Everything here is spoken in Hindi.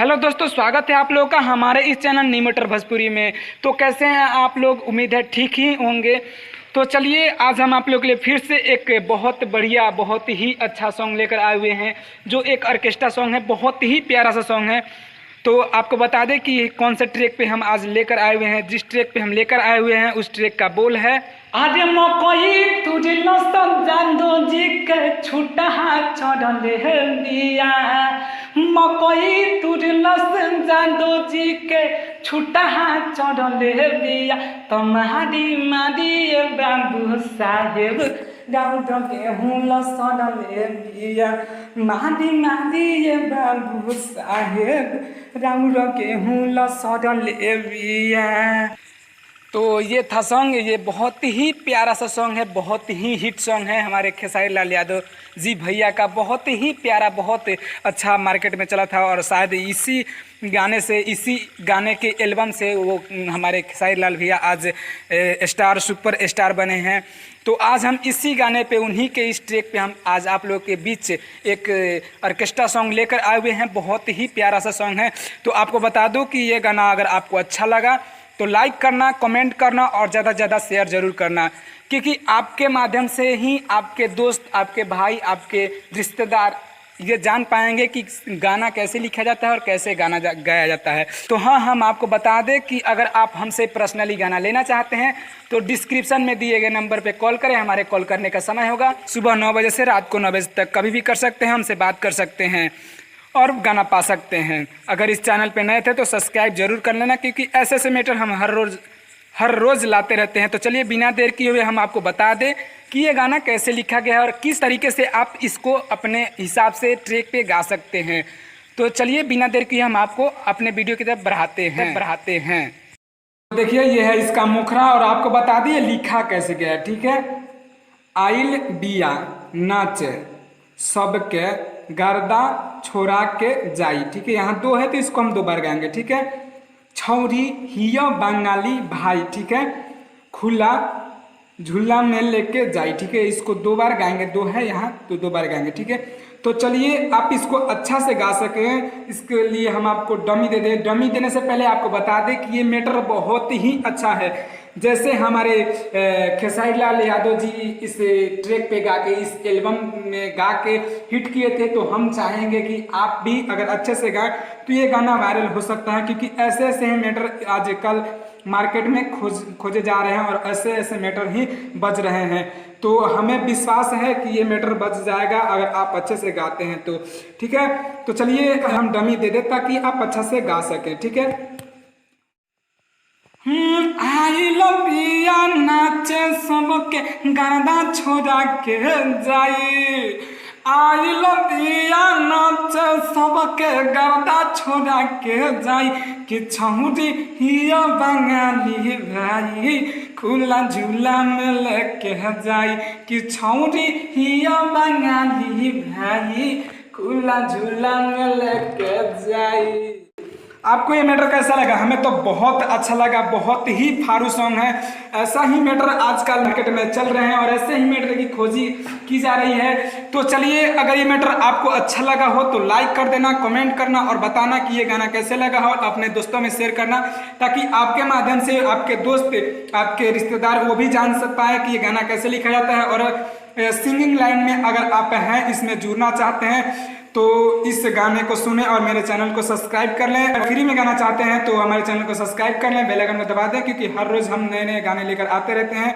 हेलो दोस्तों, स्वागत है आप लोगों का हमारे इस चैनल नी मटर भोजपुरी में। तो कैसे हैं आप लोग? उम्मीद है ठीक ही होंगे। तो चलिए आज हम आप लोगों के लिए फिर से एक बहुत बढ़िया, बहुत ही अच्छा सॉन्ग लेकर आए हुए हैं, जो एक ऑर्केस्ट्रा सॉन्ग है। बहुत ही प्यारा सा सॉन्ग है। तो आपको बता दें कि कौन से ट्रैक पे हम आज लेकर आए हुए हैं। जिस ट्रैक पे हम लेकर आए हुए हैं उस ट्रैक का बोल है, अरे मकई तुझलो जादो जी के छूटा चढ़ले दिया, मकई तुझलो जादो जी के छूटा चढ़ले दिया, तुम्हारी मारी बाबू साहेब दाऊद गेहूँ लसड़ले दिया, मारी मारी बाबू साहेब राउर गेहूँ लसड़ले दिया। तो ये था सॉन्ग। ये बहुत ही प्यारा सा सॉन्ग है, बहुत ही हिट सॉन्ग है हमारे खेसारी लाल यादव जी भैया का। बहुत ही प्यारा, बहुत अच्छा मार्केट में चला था और शायद इसी गाने से, इसी गाने के एल्बम से वो हमारे खेसारी लाल भैया आज स्टार, सुपर स्टार बने हैं। तो आज हम इसी गाने पे, उन्हीं के इस ट्रैक पे हम आज आप लोग के बीच एक ऑर्केस्ट्रा सॉन्ग लेकर आए हुए हैं। बहुत ही प्यारा सा सॉन्ग है। तो आपको बता दूं कि ये गाना अगर आपको अच्छा लगा तो लाइक करना, कमेंट करना और ज़्यादा से ज़्यादा शेयर ज़रूर करना, क्योंकि आपके माध्यम से ही आपके दोस्त, आपके भाई, आपके रिश्तेदार ये जान पाएंगे कि गाना कैसे लिखा जाता है और कैसे गाना गाया जाता है। तो हाँ, हम आपको बता दें कि अगर आप हमसे पर्सनली गाना लेना चाहते हैं तो डिस्क्रिप्शन में दिए गए नंबर पे कॉल करें। हमारे कॉल करने का समय होगा सुबह 9 बजे से रात को 9 बजे तक। कभी भी कर सकते हैं, हमसे बात कर सकते हैं और गाना पा सकते हैं। अगर इस चैनल पे नए थे तो सब्सक्राइब जरूर कर लेना, क्योंकि ऐसे ऐसे मैटर हम हर रोज़ लाते रहते हैं। तो चलिए बिना देर किए हुए हम आपको बता दें कि ये गाना कैसे लिखा गया है और किस तरीके से आप इसको अपने हिसाब से ट्रैक पे गा सकते हैं। तो चलिए बिना देर किए हम आपको अपने वीडियो की तरफ बढ़ाते हैं। देखिए ये है इसका मुखरा और आपको बता दिए लिखा कैसे गया है। ठीक है, आइल बिया नाच सबके गर्दा छोड़ा के जाई। ठीक है, यहाँ दो है तो इसको हम 2 बार गाएंगे। ठीक है, छौरी हिया बंगाली भाई। ठीक है, खुला झूला में लेके जाई। ठीक है, इसको 2 बार गाएंगे, 2 है यहाँ तो 2 बार गाएंगे। ठीक है, तो चलिए आप इसको अच्छा से गा सकें इसके लिए हम आपको डमी दे दें। डमी देने से पहले आपको बता दें कि ये मैटर बहुत ही अच्छा है। जैसे हमारे खेसारी लाल यादव जी इस ट्रैक पे गा के, इस एल्बम में गा के हिट किए थे, तो हम चाहेंगे कि आप भी अगर अच्छे से गाएं तो ये गाना वायरल हो सकता है, क्योंकि ऐसे ऐसे मैटर आजकल मार्केट में खोजे जा रहे हैं और ऐसे ऐसे मैटर ही बज रहे हैं। तो हमें विश्वास है कि ये मैटर बच जाएगा अगर आप अच्छे से गाते हैं तो। ठीक है, तो चलिए हम डमी दे दें ताकि आप अच्छा से गा सकें। ठीक है, आई लव यू नाचे सबके गर्दा छोड़ा के जाई, आई लव यू नाचे सबके गर्दा छोड़ा के जाई, कि छौरी हिया बंगाली भाई खुला झूला में लेके जाई, कि छौरी हिया बंगाली भाई खुला झूला में लेके जाई। आपको ये मैटर कैसा लगा? हमें तो बहुत अच्छा लगा। बहुत ही फारू सॉन्ग है। ऐसा ही मैटर आजकल मार्केट में चल रहे हैं और ऐसे ही मैटर की खोजी की जा रही है। तो चलिए, अगर ये मैटर आपको अच्छा लगा हो तो लाइक कर देना, कमेंट करना और बताना कि ये गाना कैसे लगा हो। अपने दोस्तों में शेयर करना ताकि आपके माध्यम से आपके दोस्त, आपके रिश्तेदार वो भी जान पाए कि ये गाना कैसे लिखा जाता है। और सिंगिंग लाइन में अगर आप हैं, इसमें जुड़ना चाहते हैं तो इस गाने को सुने और मेरे चैनल को सब्सक्राइब कर लें। अगर फ्री में गाना चाहते हैं तो हमारे चैनल को सब्सक्राइब कर लें, बेल आइकन को दबा दें, क्योंकि हर रोज़ हम नए नए गाने लेकर आते रहते हैं।